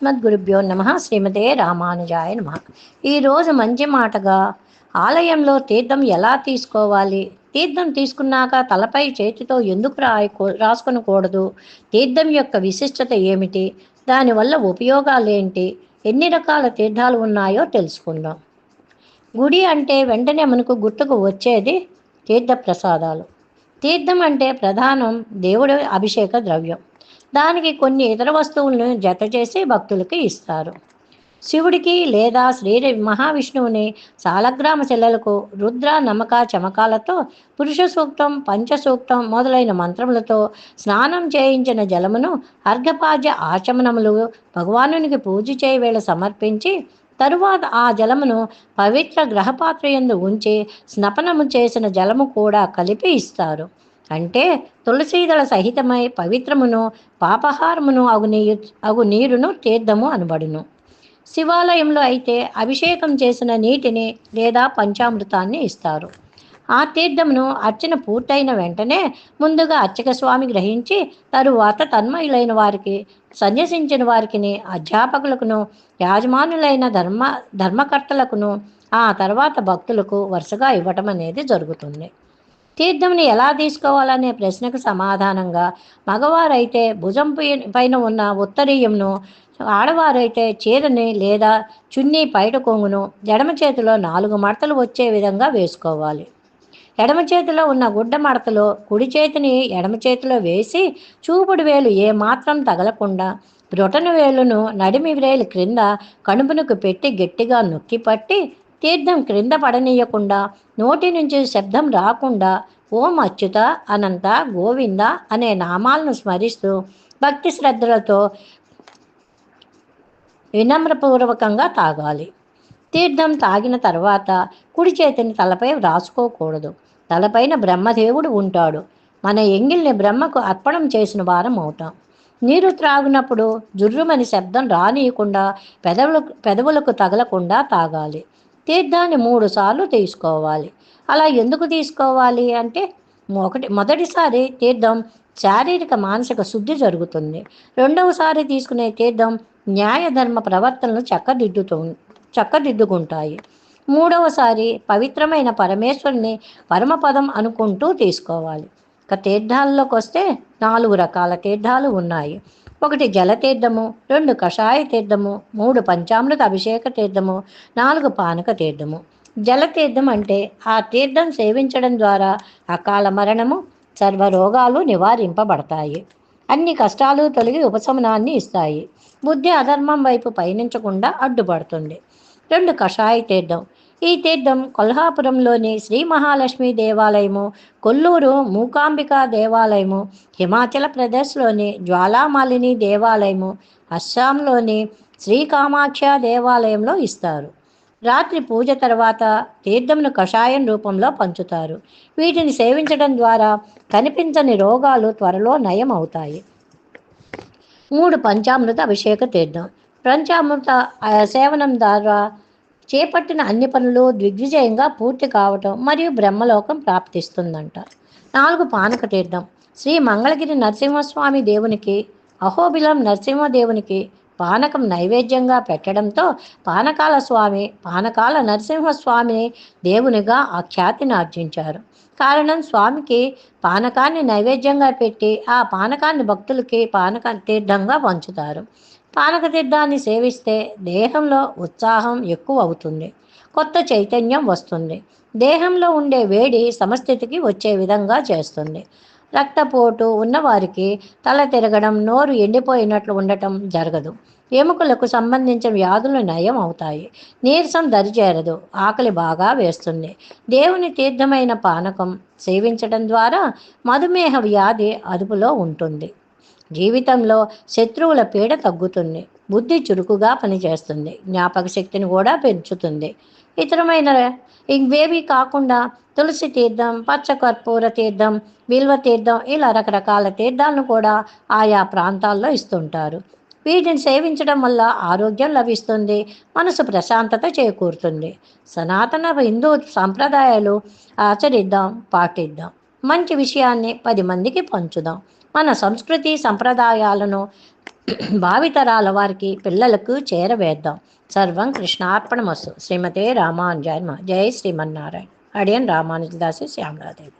అస్మద్గురుభ్యో నమ. శ్రీమతే రామానుజాయ నమ. ఈరోజు మంచి మాటగా ఆలయంలో తీర్థం ఎలా తీసుకోవాలి, తీర్థం తీసుకున్నాక తలపై చేతితో ఎందుకు రాసుకొనకూడదు, తీర్థం యొక్క విశిష్టత ఏమిటి, దానివల్ల ఉపయోగాలేంటి, ఎన్ని రకాల తీర్థాలు ఉన్నాయో తెలుసుకుందాం. గుడి అంటే వెంటనే మనకు గుర్తుకు వచ్చేది తీర్థప్రసాదాలు. తీర్థం అంటే ప్రధానం దేవుడి అభిషేక ద్రవ్యం. దానికి కొన్ని ఇతర వస్తువులను జత చేసి భక్తులకి ఇస్తారు. శివుడికి లేదా శ్రీ మహావిష్ణువుని సాలగ్రామ శిలలకు రుద్ర నమక చమకాలతో, పురుష సూక్తం, పంచసూక్తం మొదలైన మంత్రములతో స్నానం చేయించిన జలమును అర్ఘపాద్య ఆచమనములు భగవానునికి పూజ చేయవేళ సమర్పించి తరువాత ఆ జలమును పవిత్ర గ్రహపాత్రయందు ఉంచి స్నపనము చేసిన జలము కూడా కలిపి ఇస్తారు. అంటే తులసీదళ సహితమై పవిత్రమును పాపహారమును అగు నీరును తీర్థము అనబడును. శివాలయంలో అయితే అభిషేకం చేసిన నీటిని లేదా పంచామృతాన్ని ఇస్తారు. ఆ తీర్థమును అర్చన పూర్తయిన వెంటనే ముందుగా అర్చక స్వామి గ్రహించి తరువాత తన్మయులైన వారికి, సన్యసించిన వారికి, అధ్యాపకులకును, యాజమానులైన ధర్మకర్తలకును, ఆ తర్వాత భక్తులకు వరుసగా ఇవ్వటం అనేది జరుగుతుంది. తీర్థంని ఎలా తీసుకోవాలనే ప్రశ్నకు సమాధానంగా మగవారైతే భుజం పైన ఉన్న ఉత్తరీయంను, ఆడవారైతే చీరని లేదా చున్నీ పైట కొంగును ఎడమ చేతిలో 4 మడతలు వచ్చే విధంగా వేసుకోవాలి. ఎడమ చేతిలో ఉన్న గుడ్డ మడతలో కుడి చేతిని ఎడమ చేతిలో వేసి చూపుడు వేలు ఏమాత్రం తగలకుండా బ్రొటన వేలును నడిమి వేలు క్రింద కణుపునకు పెట్టి గట్టిగా నొక్కి పట్టి తీర్థం క్రింద పడనీయకుండా నోటి నుంచి శబ్దం రాకుండా ఓం అచ్యుత, అనంత, గోవింద అనే నామాలను స్మరిస్తూ భక్తి శ్రద్ధలతో వినమ్రపూర్వకంగా తాగాలి. తీర్థం తాగిన తర్వాత కుడి చేతిని తలపై వ్రాసుకోకూడదు. తలపైన బ్రహ్మదేవుడు ఉంటాడు. మన ఎంగిల్ని బ్రహ్మకు అర్పణం చేసిన వారం అవుతాం. నీరు త్రాగినప్పుడు జుర్రుమని శబ్దం రానియకుండా పెదవులకు తగలకుండా తాగాలి. తీర్థాన్ని 3 సార్లు తీసుకోవాలి. అలా ఎందుకు తీసుకోవాలి అంటే, మొదటిసారి తీర్థం శారీరక మానసిక శుద్ధి జరుగుతుంది. రెండవసారి తీసుకునే తీర్థం న్యాయ ధర్మ ప్రవర్తనలు చక్కదిద్దుకుంటాయి. మూడవసారి పవిత్రమైన పరమేశ్వరుని పరమపదం అనుకుంటూ తీసుకోవాలి. ఇక తీర్థాల్లోకి వస్తే 4 రకాల తీర్థాలు ఉన్నాయి. 1 జలతీర్థము, 2 కషాయ తీర్థము, 3 పంచామృత అభిషేక తీర్థము, 4 పానక తీర్థము. జలతీర్థం అంటే ఆ తీర్థం సేవించడం ద్వారా అకాల మరణము, సర్వరోగాలు నివారింపబడతాయి. అన్ని కష్టాలు తొలగి ఉపశమనాన్ని ఇస్తాయి. బుద్ధి అధర్మం వైపు పయనించకుండా అడ్డుపడుతుంది. 2 కషాయ తీర్థం. ఈ తీర్థం కొల్హాపురంలోని శ్రీ మహాలక్ష్మి దేవాలయము, కొల్లూరు మూకాంబికా దేవాలయము, హిమాచల్ ప్రదేశ్లోని జ్వాలామాలిని దేవాలయము, అస్సాంలోని శ్రీ కామాఖ్య దేవాలయంలో ఇస్తారు. రాత్రి పూజ తర్వాత తీర్థమును కషాయం రూపంలో పంచుతారు. వీటిని సేవించడం ద్వారా కనిపించని రోగాలు త్వరలో నయం అవుతాయి. 3 పంచామృత అభిషేక తీర్థం. పంచామృత సేవనం ద్వారా చేపట్టిన అన్ని పనులు దిగ్విజయంగా పూర్తి కావటం మరియు బ్రహ్మలోకం ప్రాప్తిస్తుందంట. 4 పానక తీర్థం. శ్రీ మంగళగిరి నరసింహస్వామి దేవునికి, అహోబిలం నరసింహదేవునికి పానకం నైవేద్యంగా పెట్టడంతో పానకాల నరసింహస్వామిని దేవునిగా ఆ ఖ్యాతిని ఆర్జించారు. కారణం, స్వామికి పానకాన్ని నైవేద్యంగా పెట్టి ఆ పానకాన్ని భక్తులకి పానక తీర్థంగా పంచుతారు. పానక తీర్థాన్ని సేవిస్తే దేహంలో ఉత్సాహం ఎక్కువ అవుతుంది, కొత్త చైతన్యం వస్తుంది. దేహంలో ఉండే వేడి సమస్థితికి వచ్చే విధంగా చేస్తుంది. రక్తపోటు ఉన్నవారికి తల తిరగడం, నోరు ఎండిపోయినట్లు ఉండటం జరగదు. ఎముకలకు సంబంధించిన వ్యాధులు నయం అవుతాయి. నీరసం దరిచేరదు. ఆకలి బాగా వేస్తుంది. దేవుని తీర్థమైన పానకం సేవించడం ద్వారా మధుమేహ వ్యాధి అదుపులో ఉంటుంది. జీవితంలో శత్రువుల పీడ తగ్గుతుంది. బుద్ధి చురుకుగా పనిచేస్తుంది. జ్ఞాపక శక్తిని కూడా పెంచుతుంది. ఇతరమైన ఇవేవి కాకుండా తులసి తీర్థం, పచ్చకర్పూర తీర్థం, బిల్వ తీర్థం ఇలా రకరకాల తీర్థాలను కూడా ఆయా ప్రాంతాల్లో ఇస్తుంటారు. వీటిని సేవించడం వల్ల ఆరోగ్యం లభిస్తుంది, మనసు ప్రశాంతత చేకూరుతుంది. సనాతన హిందూ సంప్రదాయాలు ఆచరిద్దాం, పాటిద్దాం. మంచి విషయాన్ని 10 మందికి పంచుదాం. మన సంస్కృతి సంప్రదాయాలను భావితరాల వారికి పిల్లలకు చేరవేద్దాం. సర్వం కృష్ణార్పణమస్తు. శ్రీమతే రామానుజాయ నమః. జై శ్రీమన్నారాయణ. అడియన్ రామానుజదాసి శ్యామలాదేవి.